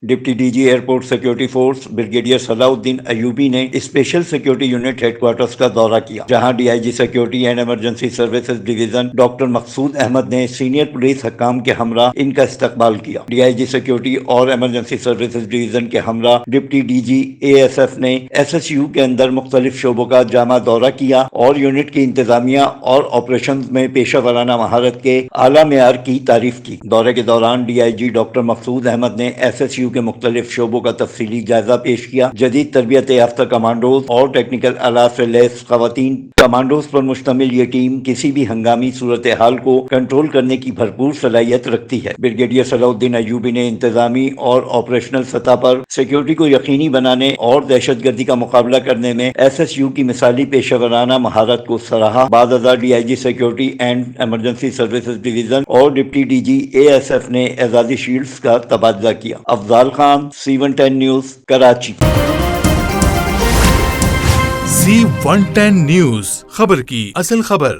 Deputy D G airport security force brigadier Salahuddin Ayubi نے special security unit headquarters کا دورہ کیا، جہاں D I G security and emergency services division doctor Maqsood Ahmed نے senior police حکام کے ہمراہ ان کا استقبال کیا۔ ڈی آئی جی سیکورٹی اور ایمرجنسی سروسز ڈویژن کے ہمراہ deputy D G A S F نے ایس ایس یو کے اندر مختلف شعبوں کا جامع دورہ کیا اور یونٹ کی انتظامیہ اور آپریشنز میں پیشہ ورانہ مہارت کے اعلیٰ معیار کی تعریف کی۔ دورے کے دوران D I G doctor Maqsood Ahmed نے ایس ایس یو کے مختلف شعبوں کا تفصیلی جائزہ پیش کیا۔ جدید تربیت یافتہ کمانڈوز اور ٹیکنیکل آلات سے لیس خواتین کمانڈوز پر مشتمل یہ ٹیم کسی بھی ہنگامی صورتحال کو کنٹرول کرنے کی بھرپور صلاحیت رکھتی ہے۔ بریگیڈیئر صلاح الدین ایوبی نے انتظامی اور آپریشنل سطح پر سیکورٹی کو یقینی بنانے اور دہشت گردی کا مقابلہ کرنے میں ایس ایس یو کی مثالی پیشہ ورانہ مہارت کو سراہا۔ بعد ازاں D I G security and emergency services division اور deputy D G A S F نے اعزازی شیلڈز کا تبادلہ کیا۔ Afzal Khan, C110 news, Karachi. C110 news, خبر کی اصل خبر۔